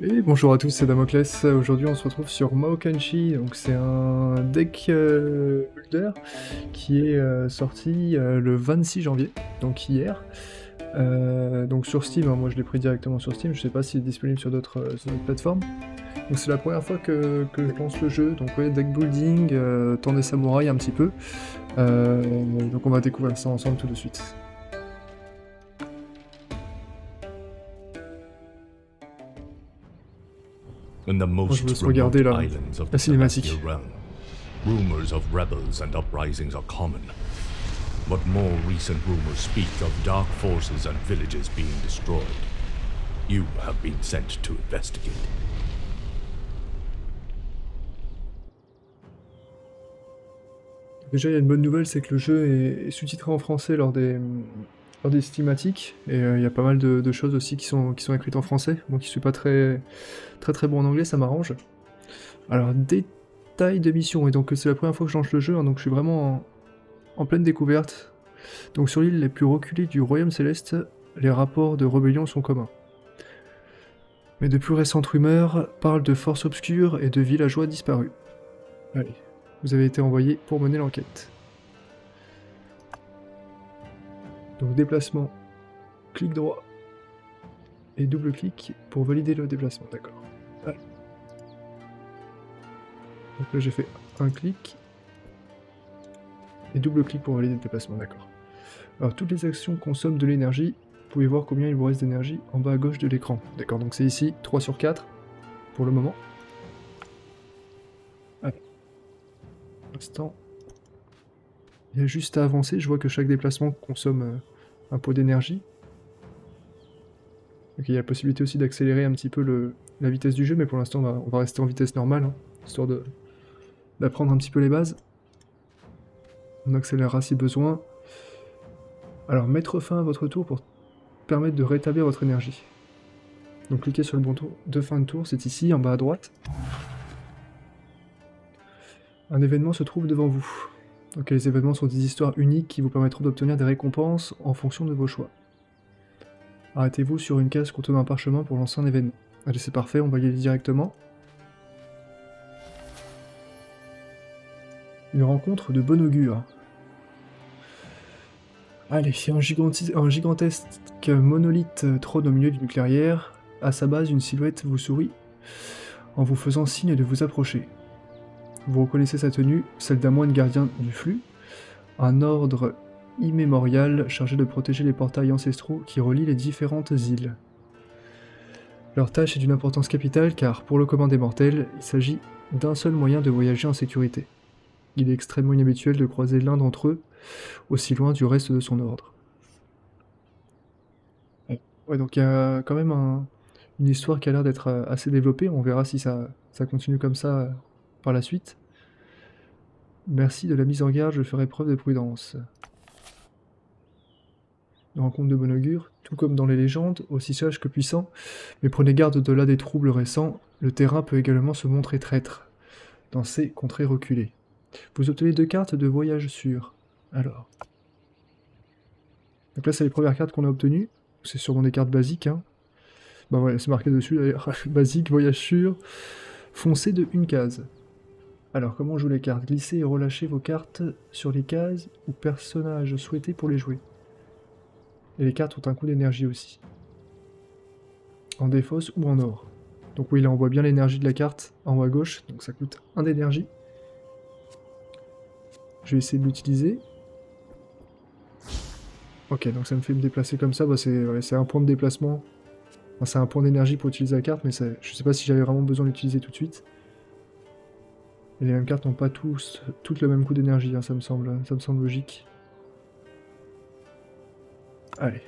Et bonjour à tous, c'est Damoclès. Aujourd'hui, on se retrouve sur Maokanchi. Donc, c'est un deck builder qui est sorti le 26 janvier, donc hier. Donc sur Steam, hein, moi je l'ai pris directement sur Steam. Je sais pas s'il est disponible sur d'autres plateformes. Donc c'est la première fois que je lance le jeu. Donc ouais, deck building, temps des samouraïs un petit peu. Euh, donc on va découvrir ça ensemble tout de suite. In the Moi je vous most laisse regarder remote la islands of the cinématique. celestial realm, rumors of rebels and uprisings are common. But more recent rumors speak of dark forces and villages being destroyed. You have been sent to investigate. Déjà, il y a une bonne nouvelle, c'est que le jeu est sous-titré en français lors des cinématiques, et il y a pas mal de choses aussi qui sont écrites en français, donc je suis pas très bon en anglais, ça m'arrange. Alors, détail de mission, et donc c'est la première fois que je lance le jeu, hein, donc je suis vraiment en pleine découverte. Donc sur l'île les plus reculées du Royaume Céleste, les rapports de rébellion sont communs. Mais de plus récentes rumeurs parlent de forces obscures et de villageois disparus. Allez, vous avez été envoyé pour mener l'enquête. Donc déplacement, clic droit et double clic pour valider le déplacement, d'accord. Allez. Donc là j'ai fait un clic et double clic pour valider le déplacement, d'accord. Alors toutes les actions consomment de l'énergie, vous pouvez voir combien il vous reste d'énergie en bas à gauche de l'écran. D'accord, donc c'est ici 3 sur 4 pour le moment. Allez. Pour l'instant, il y a juste à avancer, je vois que chaque déplacement consomme un pot d'énergie. Donc il y a la possibilité aussi d'accélérer un petit peu la vitesse du jeu, mais pour l'instant on va rester en vitesse normale, hein, histoire d'apprendre un petit peu les bases. On accélérera si besoin. Alors mettre fin à votre tour pour permettre de rétablir votre énergie. Donc cliquez sur le bouton de fin de tour, c'est ici en bas à droite. Un événement se trouve devant vous. Donc les événements sont des histoires uniques qui vous permettront d'obtenir des récompenses en fonction de vos choix. Arrêtez-vous sur une case contenant un parchemin pour lancer un événement. Allez, c'est parfait, on va y aller directement. Une rencontre de bon augure. Allez, un gigantesque monolithe trône au milieu d'une clairière. À sa base, une silhouette vous sourit en vous faisant signe de vous approcher. Vous reconnaissez sa tenue, celle d'un moine gardien du flux, un ordre immémorial chargé de protéger les portails ancestraux qui relient les différentes îles. Leur tâche est d'une importance capitale car, pour le commun des mortels, il s'agit d'un seul moyen de voyager en sécurité. Il est extrêmement inhabituel de croiser l'un d'entre eux aussi loin du reste de son ordre. Ouais, donc il y a quand même une histoire qui a l'air d'être assez développée, on verra si ça continue comme ça par la suite. Merci de la mise en garde, je ferai preuve de prudence. Une rencontre de bon augure, tout comme dans les légendes, aussi sage que puissant, mais prenez garde au-delà des troubles récents, le terrain peut également se montrer traître dans ces contrées reculées. Vous obtenez 2 cartes de voyage sûr. Alors. Donc là, c'est les premières cartes qu'on a obtenues. C'est sûrement des cartes basiques, hein. Bah voilà, c'est marqué dessus d'ailleurs. Basique, voyage sûr, foncez de une case. Alors, comment on joue les cartes? Glissez et relâchez vos cartes sur les cases ou personnages souhaités pour les jouer. Et les cartes ont un coût d'énergie aussi. En défausse ou en or. Donc oui, là on voit bien l'énergie de la carte en haut à gauche, donc ça coûte 1 d'énergie. Je vais essayer de l'utiliser. Ok, donc ça me fait me déplacer comme ça, bah c'est un point de déplacement. Enfin, c'est un point d'énergie pour utiliser la carte, mais je sais pas si j'avais vraiment besoin de l'utiliser tout de suite. Et les mêmes cartes n'ont pas toutes le même coût d'énergie, hein, ça me semble logique. Allez.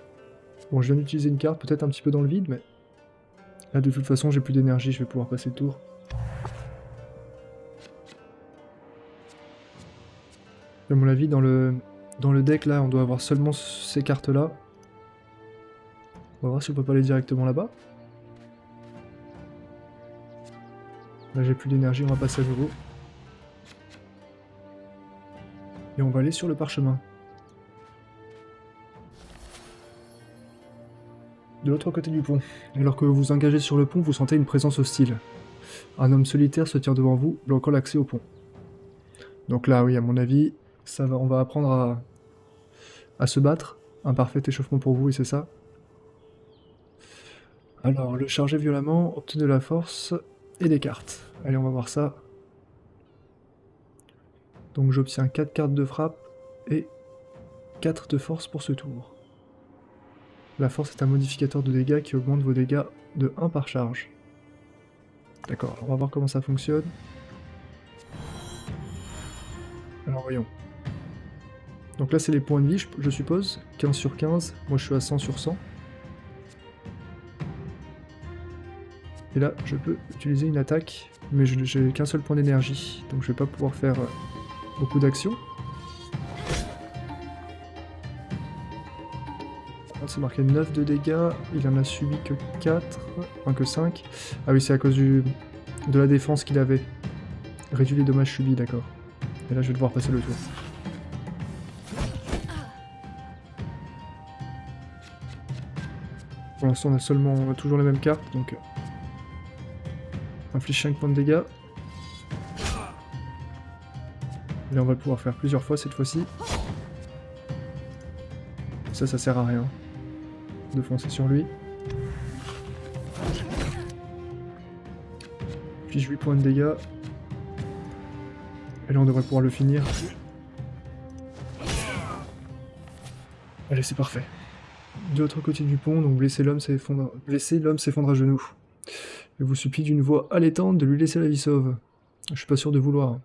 Bon, je viens d'utiliser une carte, peut-être un petit peu dans le vide, mais... Là, de toute façon, j'ai plus d'énergie, je vais pouvoir passer le tour. À mon avis, dans le deck, là, on doit avoir seulement ces cartes-là. On va voir si on peut pas aller directement là-bas. Là, j'ai plus d'énergie, on va passer à nouveau. Et on va aller sur le parchemin. De l'autre côté du pont. Alors que vous vous engagez sur le pont, vous sentez une présence hostile. Un homme solitaire se tient devant vous, bloquant l'accès au pont. Donc là, oui, à mon avis, ça va, on va apprendre à se battre. Un parfait échauffement pour vous, et c'est ça. Alors, le charger violemment, obtenez de la force et des cartes. Allez, on va voir ça. Donc j'obtiens 4 cartes de frappe et 4 de force pour ce tour. La force est un modificateur de dégâts qui augmente vos dégâts de 1 par charge. D'accord, on va voir comment ça fonctionne. Alors voyons. Donc là c'est les points de vie, je suppose. 15 sur 15, moi je suis à 100 sur 100. Et là je peux utiliser une attaque, mais j'ai qu'un seul point d'énergie, donc je vais pas pouvoir faire beaucoup d'actions. C'est marqué 9 de dégâts, il en a subi que 4, enfin que 5. Ah oui, c'est à cause de la défense qu'il avait. Réduit les dommages subis, d'accord. Et là je vais devoir passer le tour. Pour l'instant on a toujours les mêmes cartes, donc... inflige 5 points de dégâts. Et là on va le pouvoir faire plusieurs fois cette fois-ci. Ça sert à rien de foncer sur lui. Inflige 8 points de dégâts. Et là on devrait pouvoir le finir. Allez, c'est parfait. De l'autre côté du pont, donc blesser l'homme s'effondre à genoux. Je vous supplie d'une voix allaitante de lui laisser la vie sauve. Je suis pas sûr de vouloir.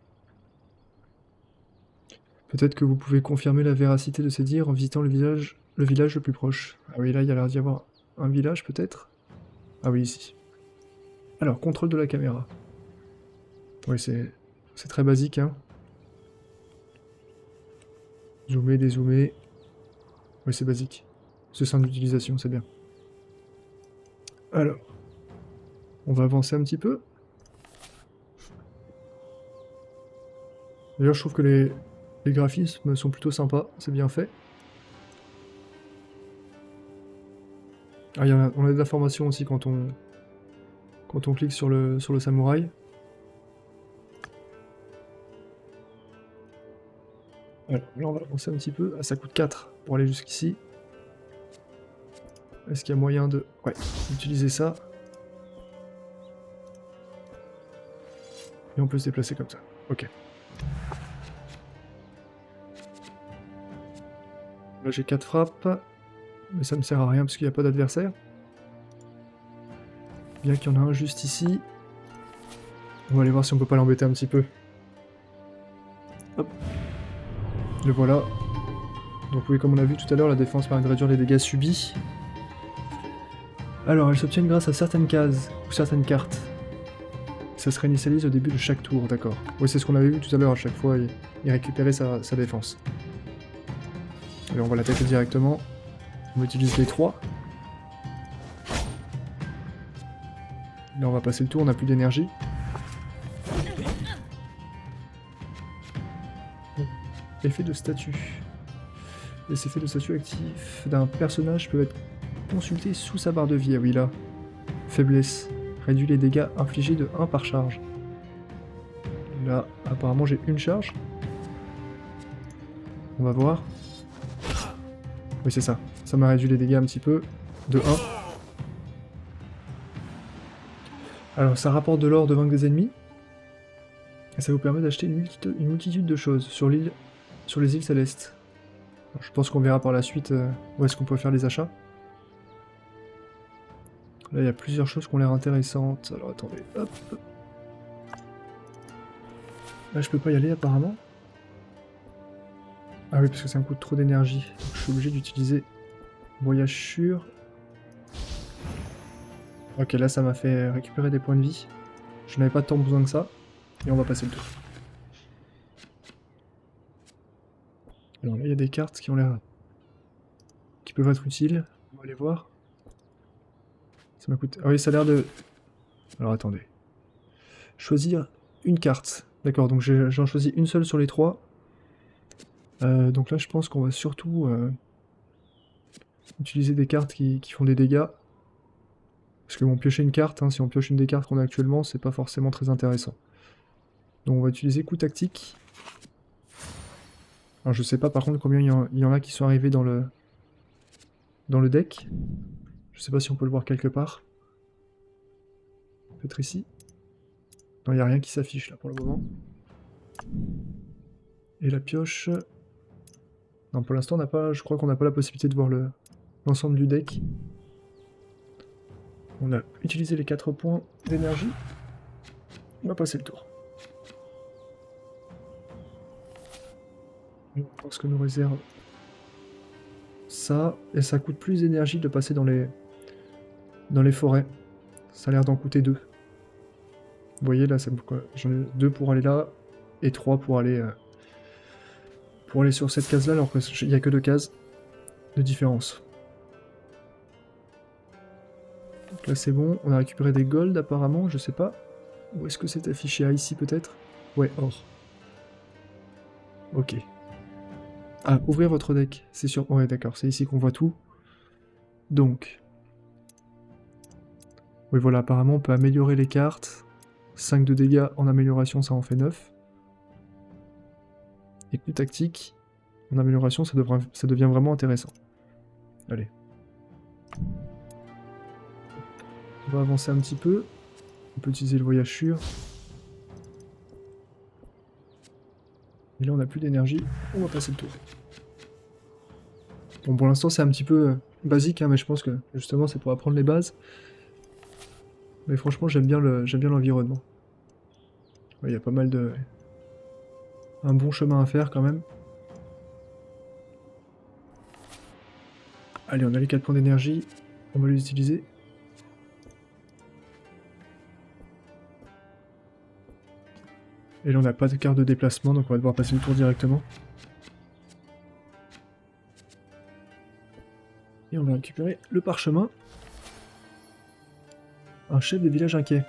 Peut-être que vous pouvez confirmer la véracité de ces dires en visitant le village le plus proche. Ah oui, là il y a l'air d'y avoir un village peut-être. Ah oui, ici. Alors, contrôle de la caméra. Oui, c'est très basique, hein. Zoomer, dézoomer. Oui, c'est basique. C'est simple d'utilisation, c'est bien. Alors, on va avancer un petit peu. D'ailleurs, je trouve que les graphismes sont plutôt sympas, c'est bien fait. Ah, on a de l'information aussi quand on clique sur le samouraï. Alors, là on va avancer un petit peu. Ah, ça coûte 4 pour aller jusqu'ici. Est-ce qu'il y a moyen de... ouais, d'utiliser ça. Et on peut se déplacer comme ça. Ok. Là j'ai 4 frappes. Mais ça me sert à rien parce qu'il n'y a pas d'adversaire. Bien qu'il y en a un juste ici. On va aller voir si on peut pas l'embêter un petit peu. Hop. Le voilà. Donc oui, comme on a vu tout à l'heure, la défense permet de réduire les dégâts subis. Alors, elles s'obtiennent grâce à certaines cases ou certaines cartes. Ça se réinitialise au début de chaque tour, d'accord. Oui, c'est ce qu'on avait vu tout à l'heure, à chaque fois, il récupérait sa défense. Allez, on va l'attaquer directement. On utilise les 3. Là on va passer le tour, on n'a plus d'énergie. Effet de statut. Les effets de statut actifs d'un personnage peuvent être consultés sous sa barre de vie. Ah oui là. Faiblesse. Réduit les dégâts infligés de 1 par charge. Là, apparemment j'ai une charge. On va voir. Oui c'est ça. Ça m'a réduit les dégâts un petit peu, de 1. Alors ça rapporte de l'or de vaincre des ennemis. Et ça vous permet d'acheter une multitude de choses sur les îles célestes. Alors, je pense qu'on verra par la suite où est-ce qu'on peut faire les achats. Là il y a plusieurs choses qui ont l'air intéressantes. Alors attendez, hop. Là je peux pas y aller apparemment. Ah oui parce que ça me coûte trop d'énergie. Je suis obligé d'utiliser... voyage sûr. Ok, là ça m'a fait récupérer des points de vie. Je n'avais pas tant besoin que ça. Et on va passer le tour. Alors là il y a des cartes qui ont l'air... qui peuvent être utiles. On va aller voir. Ça m'a coûté... ah oui, ça a l'air de... alors attendez. Choisir une carte. D'accord, donc j'en choisis une seule sur les 3. Donc là je pense qu'on va surtout... utiliser des cartes qui font des dégâts. Parce que bon, piocher une carte, hein, si on pioche une des cartes qu'on a actuellement, c'est pas forcément très intéressant. Donc on va utiliser coup tactique. Alors je sais pas par contre combien il y en a qui sont arrivés dans le deck. Je sais pas si on peut le voir quelque part. Peut-être ici. Non, il n'y a rien qui s'affiche là pour le moment. Et la pioche... Non, pour l'instant, je crois qu'on n'a pas la possibilité de voir l'ensemble du deck. On a utilisé les 4 points d'énergie. On va passer le tour. Je pense que nous réserve ça, et ça coûte plus d'énergie de passer dans les forêts. Ça a l'air d'en coûter 2. Vous voyez là, j'en ai 2 pour aller là, et 3 pour aller sur cette case là, alors qu'il n'y a que 2 cases de différence. Donc là c'est bon, on a récupéré des gold apparemment, je sais pas. Où est-ce que c'est affiché? Ah, ici peut-être? Ouais, or. Ok. Ah, ouvrir votre deck, c'est sûr. Ouais, d'accord, c'est ici qu'on voit tout. Donc. Oui, voilà, apparemment on peut améliorer les cartes. 5 de dégâts en amélioration, ça en fait 9. Et coup tactique, en amélioration, ça devient vraiment intéressant. Allez. On va avancer un petit peu. On peut utiliser le voyage sûr. Et là on n'a plus d'énergie, on va passer le tour. Bon, pour l'instant c'est un petit peu basique, hein, mais je pense que justement c'est pour apprendre les bases. Mais franchement j'aime bien l'environnement. Il y a pas mal de... un bon chemin à faire quand même. Allez, on a les 4 points d'énergie, on va les utiliser. Et là on n'a pas de carte de déplacement, donc on va devoir passer le tour directement. Et on va récupérer le parchemin. Un chef de village inquiet.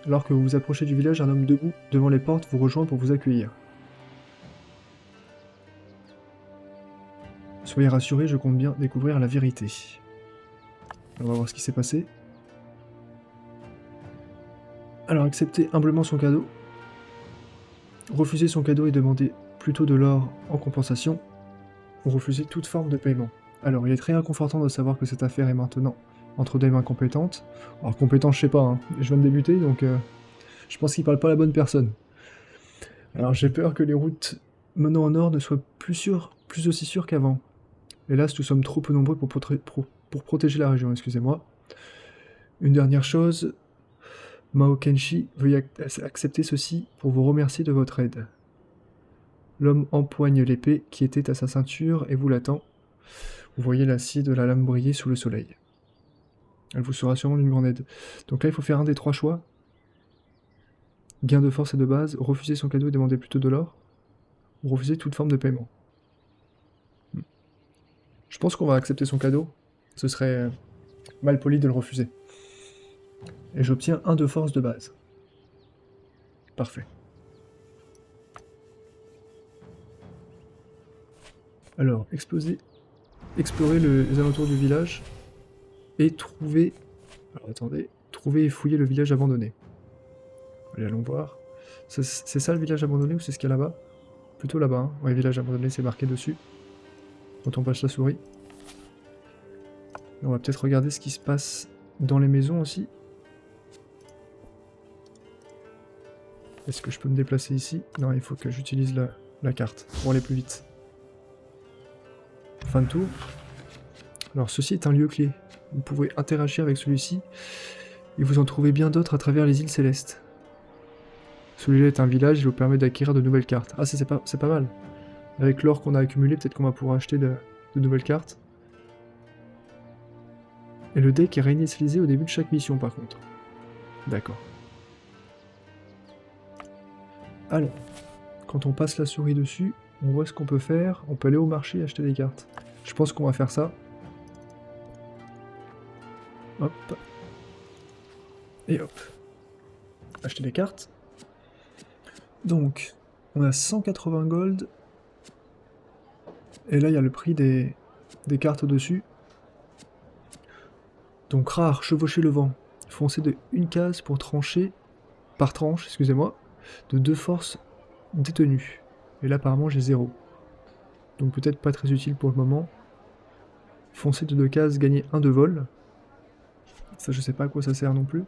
Alors que vous vous approchez du village, un homme debout devant les portes vous rejoint pour vous accueillir. Soyez rassurés, je compte bien découvrir la vérité. On va voir ce qui s'est passé. Alors, acceptez humblement son cadeau. Refusez son cadeau et demandez plutôt de l'or en compensation. Ou refusez toute forme de paiement. Alors, il est très inconfortant de savoir que cette affaire est maintenant entre des mains compétentes. Alors, compétent, je sais pas, hein. Je viens de débuter, donc je pense qu'il parle pas à la bonne personne. Alors, j'ai peur que les routes menant au nord ne soient plus aussi sûres qu'avant. Hélas, nous sommes trop peu nombreux pour protéger la région, excusez-moi. Une dernière chose, Mao Kenshi veuille accepter ceci pour vous remercier de votre aide. L'homme empoigne l'épée qui était à sa ceinture et vous l'attend. Vous voyez l'acier de la lame briller sous le soleil. Elle vous sera sûrement d'une grande aide. Donc là, il faut faire un des 3 choix. Gain de force et de base, refuser son cadeau et demander plutôt de l'or, ou refuser toute forme de paiement. Je pense qu'on va accepter son cadeau. Ce serait mal poli de le refuser. Et j'obtiens 1 de force de base. Parfait. Alors, explorer les alentours du village et trouver... Alors attendez, trouver et fouiller le village abandonné. Allez, allons voir. C'est ça le village abandonné ou c'est ce qu'il y a là-bas? Plutôt là-bas, hein. Ouais, village abandonné, c'est marqué dessus. Quand on passe la souris. On va peut-être regarder ce qui se passe dans les maisons aussi. Est-ce que je peux me déplacer ici? Non, il faut que j'utilise la carte pour aller plus vite. Fin de tour. Alors ceci est un lieu clé. Vous pouvez interagir avec celui-ci et vous en trouvez bien d'autres à travers les îles célestes. Celui-là est un village, il vous permet d'acquérir de nouvelles cartes. Ah, c'est pas mal. Avec l'or qu'on a accumulé, peut-être qu'on va pouvoir acheter de nouvelles cartes. Et le deck est réinitialisé au début de chaque mission par contre. D'accord. Alors, quand on passe la souris dessus, on voit ce qu'on peut faire. On peut aller au marché et acheter des cartes. Je pense qu'on va faire ça. Hop. Et hop. Acheter des cartes. Donc, on a 180 gold. Et là, il y a le prix des cartes au-dessus. Donc rare, chevaucher le vent. Foncez de une case pour trancher, par tranche, excusez-moi, de 2 forces détenues. Et là apparemment j'ai 0. Donc peut-être pas très utile pour le moment. Foncez de 2 cases, gagner 1 de vol. Ça je sais pas à quoi ça sert non plus.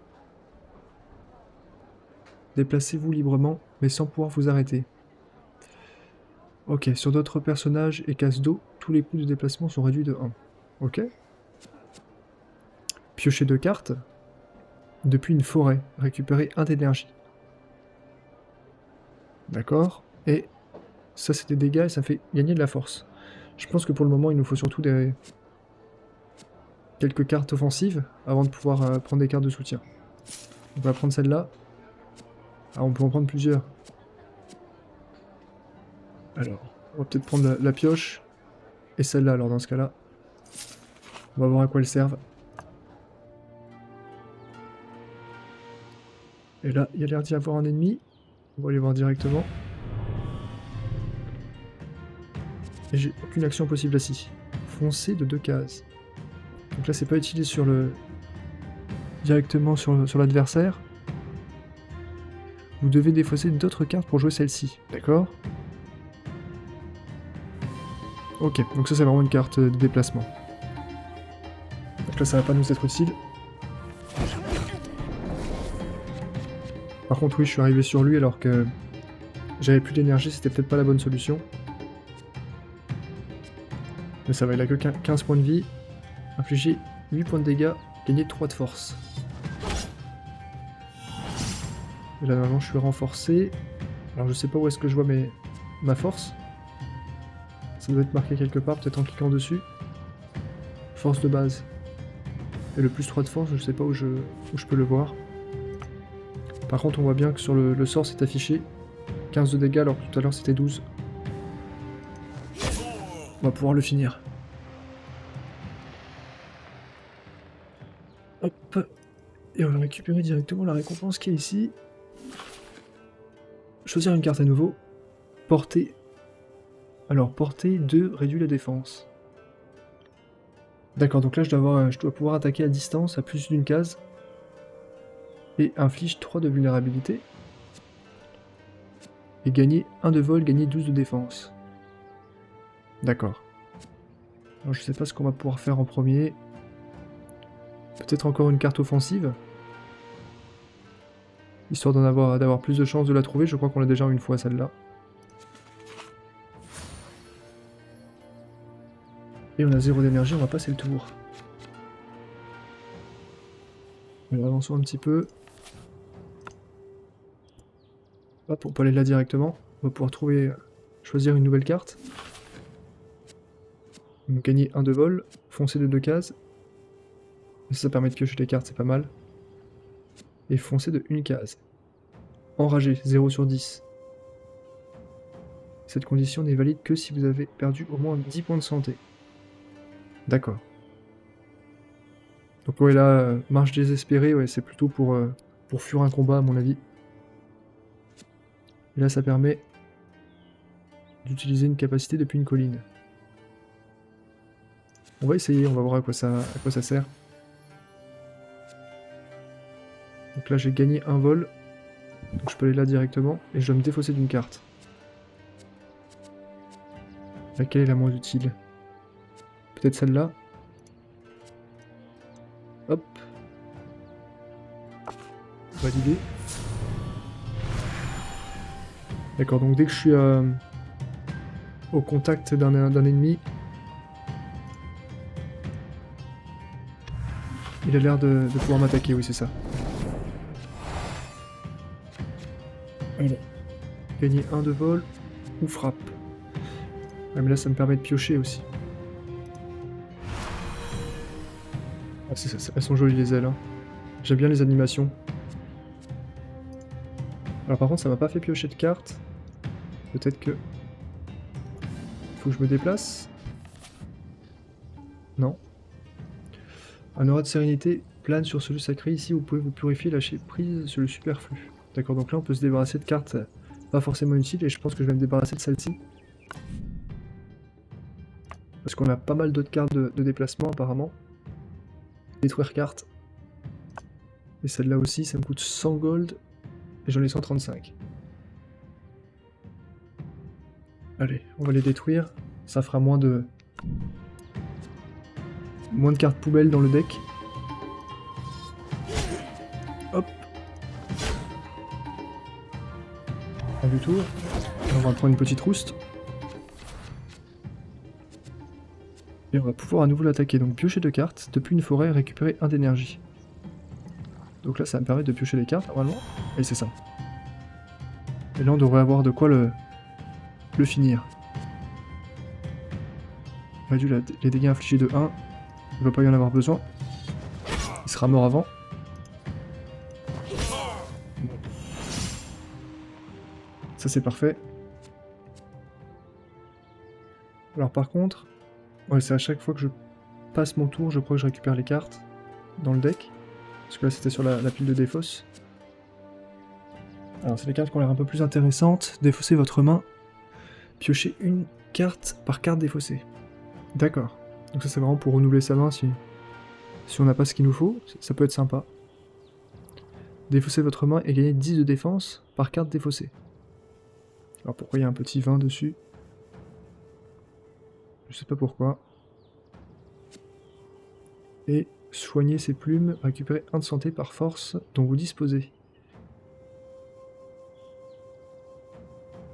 Déplacez-vous librement, mais sans pouvoir vous arrêter. Ok, sur d'autres personnages et cases d'eau, tous les coûts de déplacement sont réduits de 1. Ok. Piocher 2 cartes. Depuis une forêt, récupérer 1 d'énergie. D'accord. Et ça c'est des dégâts et ça fait gagner de la force. Je pense que pour le moment il nous faut surtout quelques cartes offensives avant de pouvoir prendre des cartes de soutien. On va prendre celle-là. Ah, on peut en prendre plusieurs. Alors, on va peut-être prendre la pioche et celle-là alors dans ce cas-là. On va voir à quoi elles servent. Et là, il y a l'air d'y avoir un ennemi. On va aller voir directement. Et j'ai aucune action possible ici. Foncer de 2 cases. Donc là, c'est pas utilisé sur le... directement sur l'adversaire. Vous devez défausser d'autres cartes pour jouer celle-ci. D'accord? Ok, donc ça c'est vraiment une carte de déplacement. Donc là, ça va pas nous être utile. Par contre, oui, je suis arrivé sur lui alors que j'avais plus d'énergie, c'était peut-être pas la bonne solution. Mais ça va, il a que 15 points de vie. Infliger 8 points de dégâts, gagner 3 de force. Et là, normalement, je suis renforcé. Alors, je sais pas où est-ce que je vois ma force. Ça doit être marqué quelque part, peut-être en cliquant dessus. Force de base. Et le plus 3 de force, je sais pas où je peux le voir. Par contre, on voit bien que sur le sort, c'est affiché 15 de dégâts, alors que tout à l'heure, c'était 12. On va pouvoir le finir. Hop. Et on va récupérer directement la récompense qui est ici. Choisir une carte à nouveau. Portée. Alors, portée 2 réduit la défense. D'accord, donc là, je dois pouvoir attaquer à distance à plus d'une case. Et inflige 3 de vulnérabilité. Et gagner 1 de vol, gagner 12 de défense. D'accord. Alors je sais pas ce qu'on va pouvoir faire en premier. Peut-être encore une carte offensive. Histoire d'avoir plus de chances de la trouver. Je crois qu'on l'a déjà une fois celle-là. Et on a 0 d'énergie, on va passer le tour. Alors avançons un petit peu. Hop, on peut aller là directement. On va pouvoir choisir une nouvelle carte. Donc, gagner 1 de vol, foncer de 2 cases. Ça permet de piocher les cartes, c'est pas mal. Et foncer de 1 case. Enragé, 0 sur 10. Cette condition n'est valide que si vous avez perdu au moins 10 points de santé. D'accord. Donc ouais là, marche désespérée, ouais, c'est plutôt pour fuir un combat à mon avis. Et là ça permet d'utiliser une capacité depuis une colline. On va essayer, on va voir à quoi ça sert. Donc là j'ai gagné un vol, donc je peux aller là directement, et je dois me défausser d'une carte. Laquelle est la moins utile? Peut-être celle-là. Hop. Validé. D'accord, donc dès que je suis au contact d'un ennemi, il a l'air de pouvoir m'attaquer, oui c'est ça. Allez. Gagner 1 de vol ou frappe. Ouais, mais là ça me permet de piocher aussi. Ah, elles sont jolies les ailes. Hein. J'aime bien les animations. Alors par contre ça m'a pas fait piocher de cartes. Peut-être que... Faut que je me déplace. Non. Un aura de sérénité plane sur ce lieu sacré. Ici vous pouvez vous purifier et lâcher prise sur le superflu. D'accord, donc là on peut se débarrasser de cartes pas forcément utiles et je pense que je vais me débarrasser de celle-ci. Parce qu'on a pas mal d'autres cartes de déplacement apparemment. Détruire carte. Et celle-là aussi, ça me coûte 100 gold. Et j'en ai 135. Allez, on va les détruire. Ça fera moins de cartes poubelles dans le deck. Hop. Pas du tout. On va prendre une petite rouste. Et on va pouvoir à nouveau l'attaquer. Donc piocher 2 cartes. Depuis une forêt, récupérer 1 d'énergie. Donc là, ça me permet de piocher les cartes, normalement. Et c'est ça. Et là, on devrait avoir de quoi le finir. Réduit les dégâts infligés de 1. Il ne va pas y en avoir besoin. Il sera mort avant. Ça, c'est parfait. Alors par contre... Ouais, c'est à chaque fois que je passe mon tour, je crois que je récupère les cartes dans le deck. Parce que là, c'était sur la pile de défausse. Alors, c'est les cartes qui ont l'air un peu plus intéressantes. Défaussez votre main. Piochez une carte par carte défaussée. D'accord. Donc ça, c'est vraiment pour renouveler sa main si on n'a pas ce qu'il nous faut. Ça peut être sympa. Défaussez votre main et gagnez 10 de défense par carte défaussée. Alors pourquoi il y a un petit 20 dessus? Je sais pas pourquoi. Et soignez ses plumes, récupérez 1 de santé par force dont vous disposez.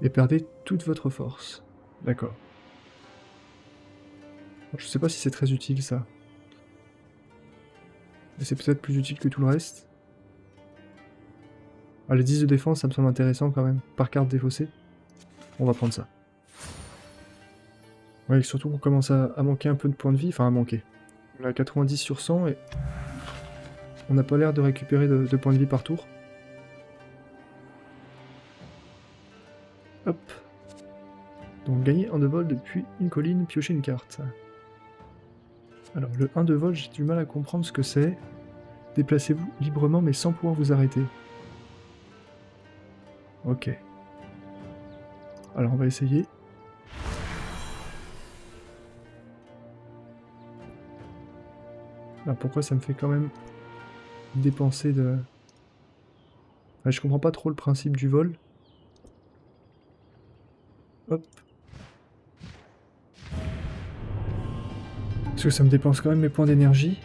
Et perdez toute votre force. D'accord. Je sais pas si c'est très utile ça. Mais c'est peut-être plus utile que tout le reste. Ah, les 10 de défense, ça me semble intéressant quand même. Par carte défaussée. On va prendre ça. Ouais, surtout qu'on commence à manquer un peu de points de vie. Enfin, à manquer. On est à 90 sur 100 et... on n'a pas l'air de récupérer de points de vie par tour. Hop. Donc gagner 1 de vol depuis une colline, piocher une carte. Alors le 1 de vol, j'ai du mal à comprendre ce que c'est. Déplacez-vous librement mais sans pouvoir vous arrêter. Ok. Alors on va essayer. Alors pourquoi ça me fait quand même dépenser de... Ouais, je comprends pas trop le principe du vol. Hop. Parce que ça me dépense quand même mes points d'énergie.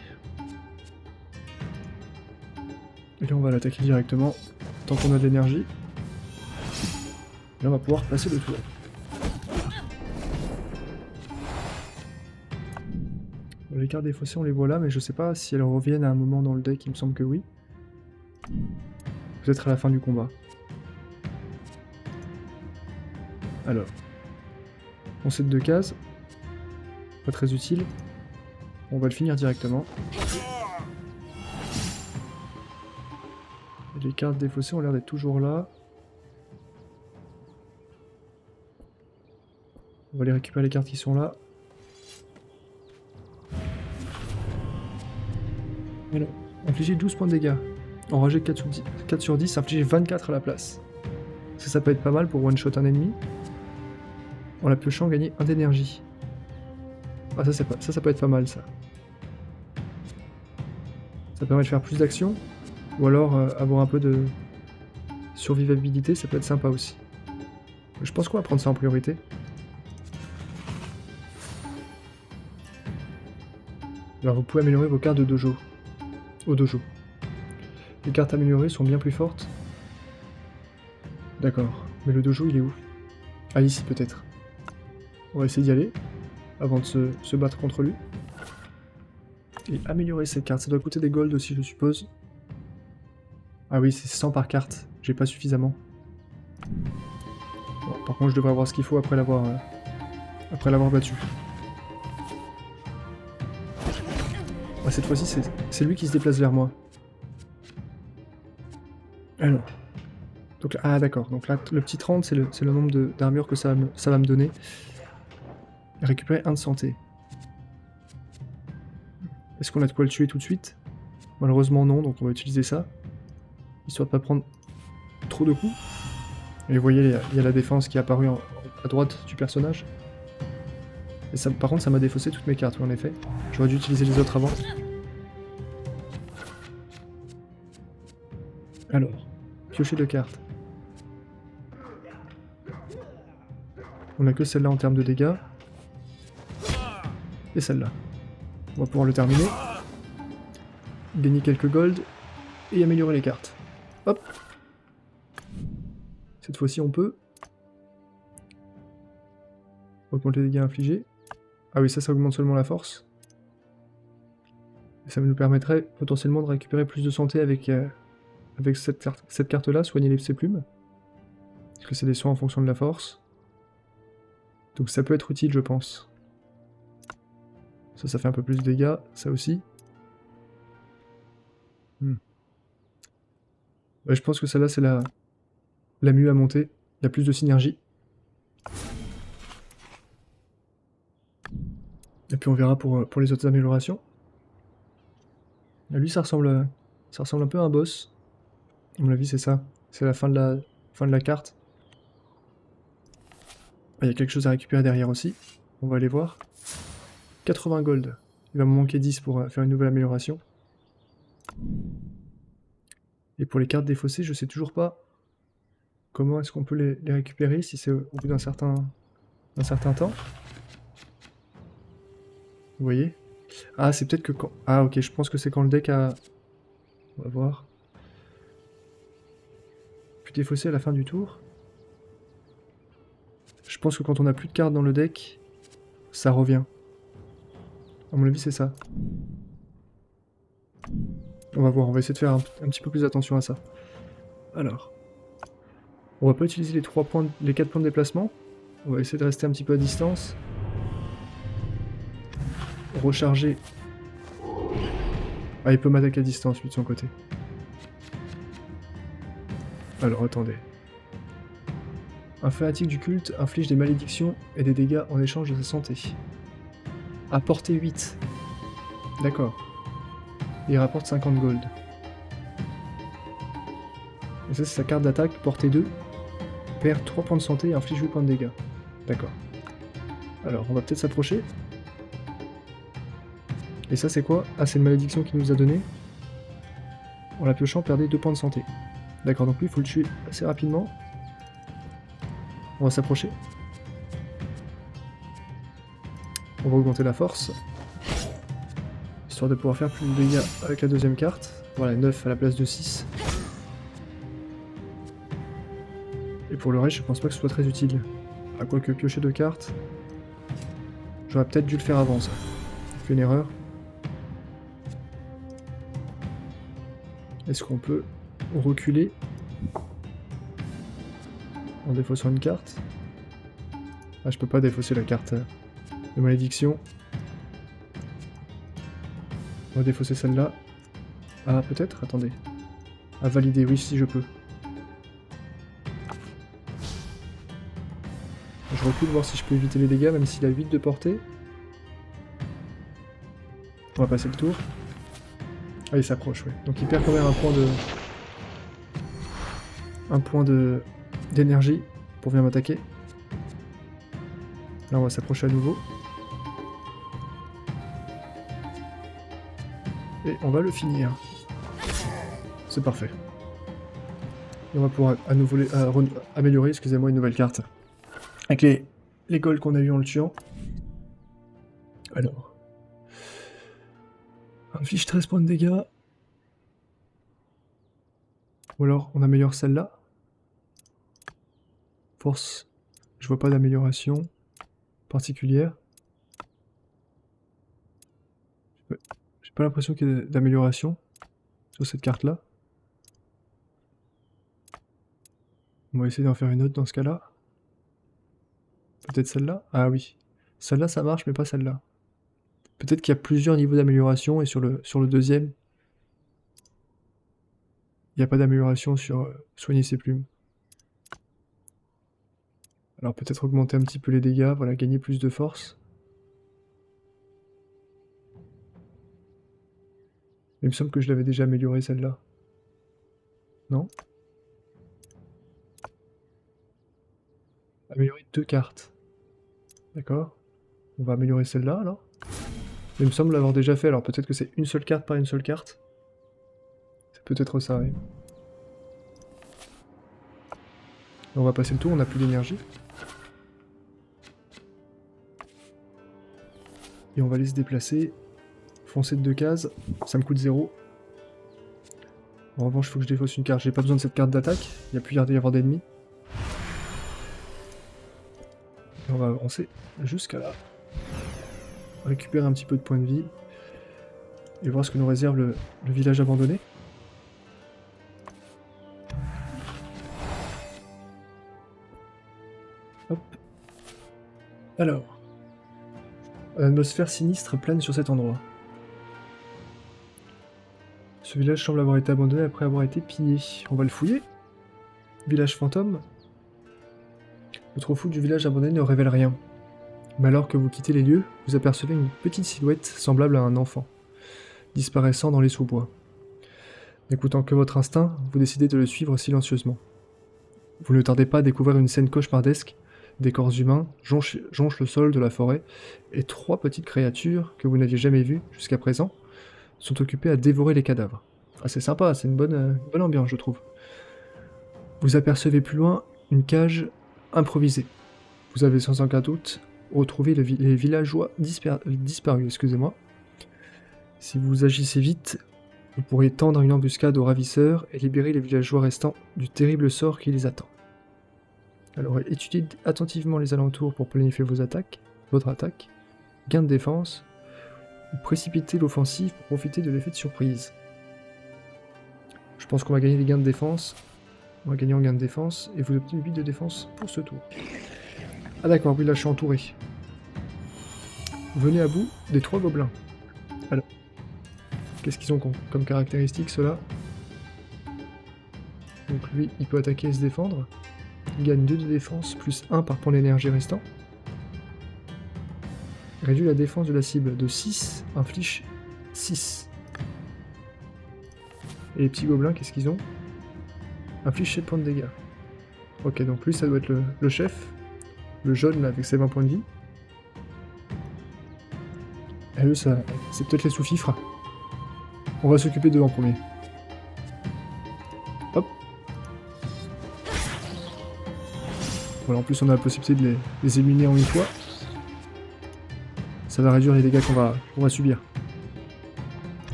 Et là on va l'attaquer directement, tant qu'on a de l'énergie. Et là on va pouvoir passer le tour. Les cartes défaussées on les voit là, mais je sais pas si elles reviennent à un moment dans le deck, il me semble que oui. Peut-être à la fin du combat. Alors. On set 2 cases. Pas très utile. On va le finir directement. Et les cartes défaussées ont l'air d'être toujours là. On va aller récupérer les cartes qui sont là. Alors, infliger 12 points de dégâts. Enrager 4 sur 10, infliger 24 à la place. Ça peut être pas mal pour one-shot un ennemi. En la piochant, gagner 1 d'énergie. Ah ça peut être pas mal ça. Ça permet de faire plus d'actions. Ou alors avoir un peu de survivabilité, ça peut être sympa aussi. Je pense qu'on va prendre ça en priorité. Alors vous pouvez améliorer vos cartes de dojo. Au dojo. Les cartes améliorées sont bien plus fortes. D'accord. Mais le dojo il est où? Ah ici peut-être. On va essayer d'y aller. Avant de se battre contre lui. Et améliorer ces cartes. Ça doit coûter des golds aussi je suppose. Ah oui c'est 100 par carte. J'ai pas suffisamment. Bon, par contre je devrais avoir ce qu'il faut après l'avoir battu. Ah, cette fois-ci, c'est lui qui se déplace vers moi. Alors. Donc, ah d'accord, donc là, le petit 30, c'est le nombre d'armures que ça va me donner. Récupérer 1 de santé. Est-ce qu'on a de quoi le tuer tout de suite? Malheureusement non, donc on va utiliser ça. Histoire de pas prendre trop de coups. Et vous voyez, il y a la défense qui est apparue à droite du personnage. Et ça, par contre, ça m'a défaussé toutes mes cartes, oui, en effet. J'aurais dû utiliser les autres avant. Alors, piocher 2 cartes. On a que celle-là en termes de dégâts. Et celle-là. On va pouvoir le terminer. Gagner quelques gold. Et améliorer les cartes. Hop. Cette fois-ci on peut. Augmenter les dégâts infligés. Ah oui, ça augmente seulement la force. Et ça nous permettrait potentiellement de récupérer plus de santé avec cette carte-là, soigner ses plumes. Parce que c'est des soins en fonction de la force. Donc ça peut être utile, je pense. Ça fait un peu plus de dégâts, ça aussi. Ouais, je pense que celle-là, c'est la mieux à monter. Il y a plus de synergie. Et puis on verra pour les autres améliorations. Lui, ça ressemble un peu à un boss. À mon avis, c'est ça. C'est la fin de la carte. Il y a quelque chose à récupérer derrière aussi. On va aller voir. 80 gold. Il va me manquer 10 pour faire une nouvelle amélioration. Et pour les cartes défaussées, je sais toujours pas comment est-ce qu'on peut les récupérer, si c'est au bout d'un certain temps. Vous voyez? Ah, c'est peut-être que quand... Ah, ok, je pense que c'est quand le deck a... On va voir. Plus défaussé à la fin du tour. Je pense que quand on a plus de cartes dans le deck, ça revient. À mon avis, c'est ça. On va voir, on va essayer de faire un petit peu plus attention à ça. Alors. On va pas utiliser les 4 points de déplacement. On va essayer de rester un petit peu à distance. Recharger. Ah, il peut m'attaquer à distance, lui, de son côté. Alors, attendez. Un fanatique du culte inflige des malédictions et des dégâts en échange de sa santé. À portée 8. D'accord. Il rapporte 50 gold. Et ça, c'est sa carte d'attaque, portée 2. Perd 3 points de santé et inflige 8 points de dégâts. D'accord. Alors, on va peut-être s'approcher. Et ça, c'est quoi? Ah, c'est une malédiction qu'il nous a donnée. En la piochant, perdez 2 points de santé. D'accord, donc lui, il faut le tuer assez rapidement. On va s'approcher. On va augmenter la force. Histoire de pouvoir faire plus de dégâts avec la deuxième carte. Voilà, 9 à la place de 6. Et pour le reste, je pense pas que ce soit très utile. À quoi que piocher 2 cartes. J'aurais peut-être dû le faire avant, ça. J'ai fait une erreur. Est-ce qu'on peut reculer en défaussant une carte? Ah, je peux pas défausser la carte de malédiction. On va défausser celle-là. Ah, peut-être? Attendez. À valider, oui, si je peux. Je recule voir si je peux éviter les dégâts, même s'il a 8 de portée. On va passer le tour. Ah, il s'approche, oui. Donc il perd quand même un point d'énergie pour venir m'attaquer. Là, on va s'approcher à nouveau. Et on va le finir. C'est parfait. Et on va pouvoir à nouveau améliorer, excusez-moi, une nouvelle carte. Avec les golds qu'on a eu en le tuant. Alors. Inflige 13 points de dégâts. Ou alors on améliore celle-là. Force. Je vois pas d'amélioration particulière. J'ai pas l'impression qu'il y ait d'amélioration sur cette carte-là. On va essayer d'en faire une autre dans ce cas-là. Peut-être celle-là? Ah oui. Celle-là ça marche mais pas celle-là. Peut-être qu'il y a plusieurs niveaux d'amélioration et sur le deuxième, il n'y a pas d'amélioration sur soigner ses plumes. Alors peut-être augmenter un petit peu les dégâts, voilà, gagner plus de force. Il me semble que je l'avais déjà amélioré celle-là. Non? Améliorer 2 cartes. D'accord. On va améliorer celle-là alors. Il me semble l'avoir déjà fait, alors peut-être que c'est une seule carte par une seule carte. C'est peut-être ça, oui. On va passer le tour, on n'a plus d'énergie. Et on va aller se déplacer. Foncer de 2 cases, ça me coûte 0. En revanche, il faut que je défausse une carte. J'ai pas besoin de cette carte d'attaque, il n'y a plus l'air d'y avoir d'ennemis. Et on va avancer jusqu'à là. Récupérer un petit peu de points de vie. Et voir ce que nous réserve le village abandonné. Hop. Alors. L'atmosphère sinistre plane sur cet endroit. Ce village semble avoir été abandonné après avoir été pillé. On va le fouiller. Village fantôme. Le trou du village abandonné ne révèle rien. Mais alors que vous quittez les lieux, vous apercevez une petite silhouette semblable à un enfant, disparaissant dans les sous-bois. N'écoutant que votre instinct, vous décidez de le suivre silencieusement. Vous ne tardez pas à découvrir une scène cauchemardesque. Des corps humains jonchent le sol de la forêt, et 3 petites créatures que vous n'aviez jamais vues jusqu'à présent sont occupées à dévorer les cadavres. Ah, c'est sympa, c'est une bonne ambiance, je trouve. Vous apercevez plus loin une cage improvisée. Vous avez sans aucun doute retrouvé les villageois disparus, excusez-moi. Si vous agissez vite, vous pourrez tendre une embuscade aux ravisseurs et libérer les villageois restants du terrible sort qui les attend. Alors étudiez attentivement les alentours pour planifier votre attaque, gain de défense, ou précipiter l'offensive pour profiter de l'effet de surprise. Je pense qu'on va gagner des gains de défense. On va gagner en gain de défense, et vous obtenez 8 de défense pour ce tour. Ah d'accord, oui là je suis entouré. Venez à bout des 3 gobelins. Alors, qu'est-ce qu'ils ont comme caractéristiques ceux-là? Donc lui, il peut attaquer et se défendre. Il gagne 2 de défense, plus 1 par point d'énergie restant. Réduit la défense de la cible de 6, inflige 6. Et les petits gobelins, qu'est-ce qu'ils ont? Inflige 7 points de dégâts. Ok, donc lui, ça doit être le chef. Le jaune, là, avec ses 20 points de vie. Et eux, c'est peut-être les sous-fifres. On va s'occuper d'eux en premier. Hop. Voilà, en plus, on a la possibilité de les éliminer en une fois. Ça va réduire les dégâts qu'on va subir.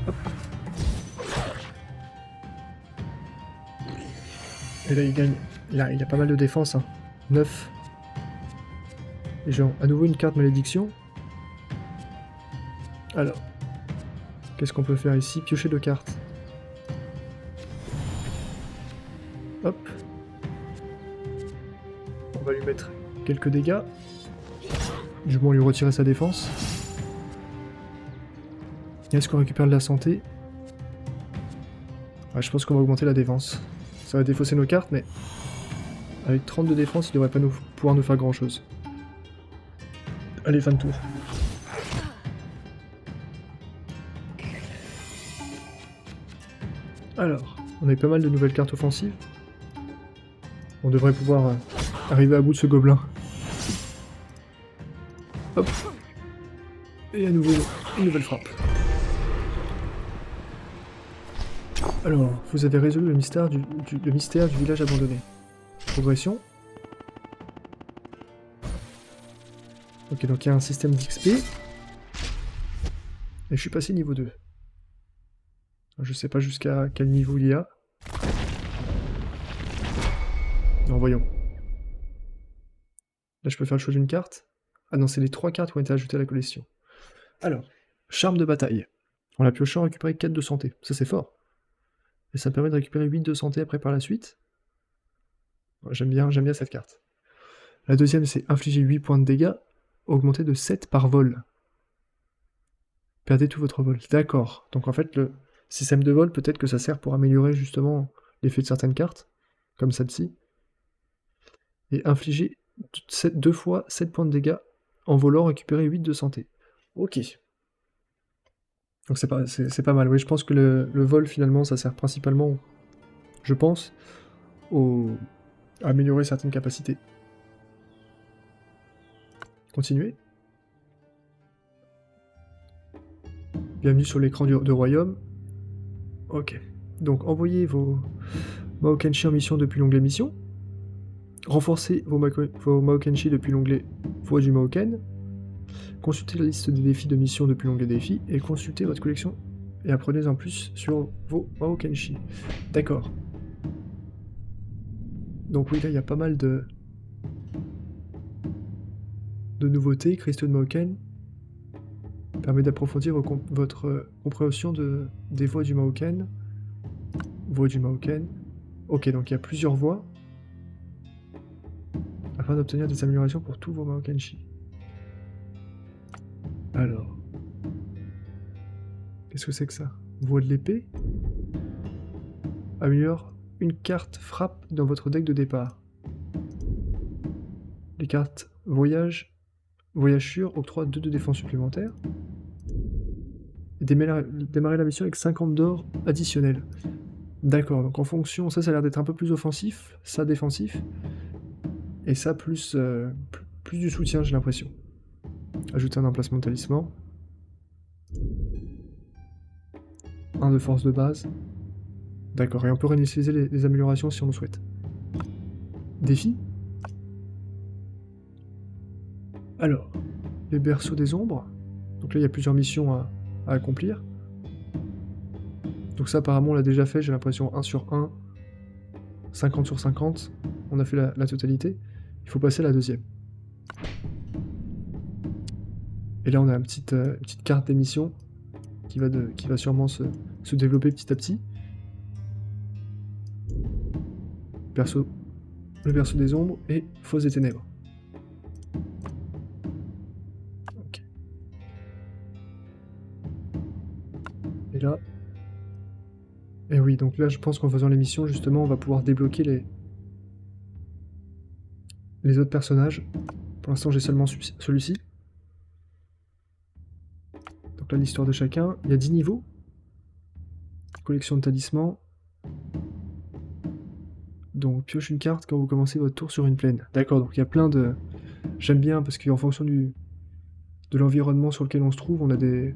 Hop. Et là, il gagne. Il a pas mal de défense. Hein. 9. Et j'ai à nouveau une carte malédiction. Alors. Qu'est-ce qu'on peut faire ici? Piocher 2 cartes. Hop. On va lui mettre quelques dégâts. Du moins lui retirer sa défense. Est-ce qu'on récupère de la santé? Ouais, je pense qu'on va augmenter la défense. Ça va défausser nos cartes, mais avec 30 de défense, il devrait pas pouvoir nous faire grand chose. Allez, fin de tour. Alors, on a eu pas mal de nouvelles cartes offensives. On devrait pouvoir arriver à bout de ce gobelin. Hop. Et à nouveau, une nouvelle frappe. Alors, vous avez résolu le mystère du village abandonné. Progression. Ok, donc il y a un système d'XP. Et je suis passé niveau 2. Je sais pas jusqu'à quel niveau il y a. Non, voyons. Là, je peux faire le choix d'une carte. Ah non, c'est les 3 cartes qui ont été ajoutées à la collection. Alors, charme de bataille. En la piochant, récupérer 4 de santé. Ça, c'est fort. Et ça me permet de récupérer 8 de santé après par la suite. Ouais, j'aime bien cette carte. La deuxième, c'est infliger 8 points de dégâts, augmenté de 7 par vol. Perdez tout votre vol. D'accord. Donc en fait, le système de vol, peut-être que ça sert pour améliorer justement l'effet de certaines cartes, comme celle-ci. Et infliger 2 fois 7 points de dégâts, en volant, récupérer 8 de santé. Ok. Donc c'est pas mal. Oui, je pense que le vol, finalement, ça sert principalement, je pense, à améliorer certaines capacités. Continuez. Bienvenue sur l'écran de royaume. Ok. Donc envoyez vos Maokenshi en mission depuis l'onglet mission. Renforcez vos Maokenshi depuis l'onglet Voix du Maoken. Consultez la liste des défis de mission depuis l'onglet défis et consultez votre collection et apprenez en plus sur vos Maokenshi. D'accord. Donc oui, là il y a pas mal de nouveautés. Cristaux de Maoken permet d'approfondir votre compréhension des voies du Maoken. Voix du Maoken. Ok, donc il y a plusieurs voies afin d'obtenir des améliorations pour tous vos Maokenshi. Alors, qu'est-ce que c'est que ça? Voix de l'épée améliore une carte frappe dans votre deck de départ. Les cartes voyagure octroient 2 de défense supplémentaires. Et démarrer la mission avec 50 d'or additionnel. D'accord, donc en fonction, ça a l'air d'être un peu plus offensif, ça défensif, et ça plus du soutien, j'ai l'impression. Ajouter un emplacement de talisman. 1 de force de base. D'accord, et on peut réinitialiser les améliorations si on le souhaite. Défi. Alors, les berceaux des ombres. Donc là, il y a plusieurs missions à accomplir. Donc ça, apparemment, on l'a déjà fait, j'ai l'impression 1 sur 1, 50 sur 50. On a fait la totalité. Il faut passer à la deuxième. Et là, on a une petite carte d'émission qui va sûrement se développer petit à petit. Le berceau des ombres et fosse des ténèbres. Ok. Et là... Et oui, donc là, je pense qu'en faisant l'émission, justement, on va pouvoir débloquer les autres personnages. Pour l'instant, j'ai seulement celui-ci. Donc là, l'histoire de chacun. Il y a 10 niveaux. Collection de talismans. Donc, pioche une carte quand vous commencez votre tour sur une plaine. D'accord, donc il y a plein de... J'aime bien, parce qu'en fonction de l'environnement sur lequel on se trouve, on a des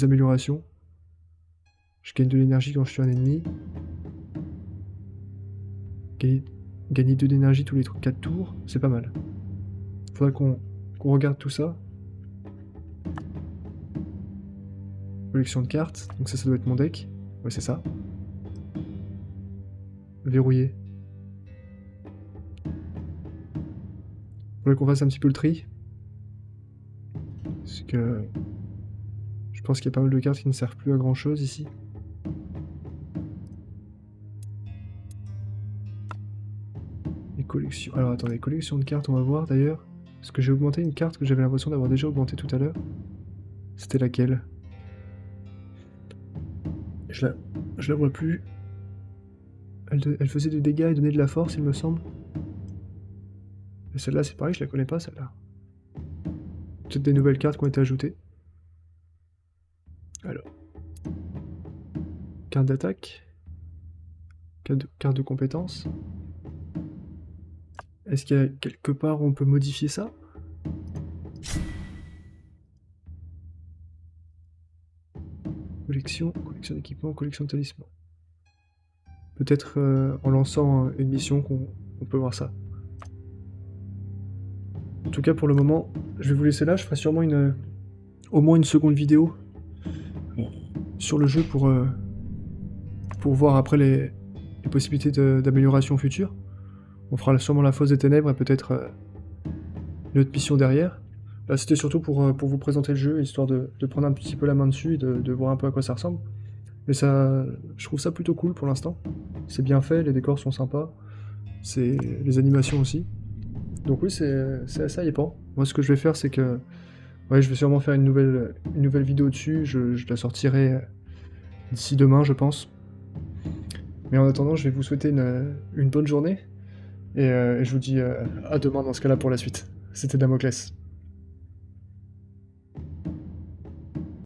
améliorations. Je gagne de l'énergie quand je suis un ennemi. Gagner 2 d'énergie tous les 4 tours, c'est pas mal. Faudrait qu'on regarde tout ça. Collection de cartes, donc ça doit être mon deck. Ouais, c'est ça. Verrouillé. Faudrait qu'on fasse un petit peu le tri. Parce que... Je pense qu'il y a pas mal de cartes qui ne servent plus à grand chose ici. Les collections... Alors attendez, collection de cartes, on va voir d'ailleurs. Parce que j'ai augmenté une carte que j'avais l'impression d'avoir déjà augmenté tout à l'heure. C'était laquelle? Je la vois plus. Elle faisait des dégâts et donnait de la force, il me semble. Et celle-là, c'est pareil, je la connais pas, celle-là. Peut-être des nouvelles cartes qui ont été ajoutées. Alors. Carte d'attaque. Carte de compétence. Est-ce qu'il y a quelque part où on peut modifier ça? Collection d'équipement, collection de talismans. Peut-être en lançant une mission qu'on peut voir ça. En tout cas, pour le moment, je vais vous laisser là. Je ferai sûrement au moins une seconde vidéo sur le jeu pour voir après les possibilités d'amélioration future. On fera sûrement la fosse des ténèbres et peut-être une autre mission derrière. Là, c'était surtout pour vous présenter le jeu, histoire de prendre un petit peu la main dessus et de voir un peu à quoi ça ressemble. Mais ça, je trouve ça plutôt cool pour l'instant. C'est bien fait, les décors sont sympas, c'est les animations aussi. Donc oui, c'est assez hypant. Moi, ce que je vais faire, c'est que ouais, je vais sûrement faire une nouvelle vidéo dessus. Je la sortirai d'ici demain, je pense. Mais en attendant, je vais vous souhaiter une bonne journée. Et je vous dis à demain dans ce cas-là pour la suite. C'était Damoclès.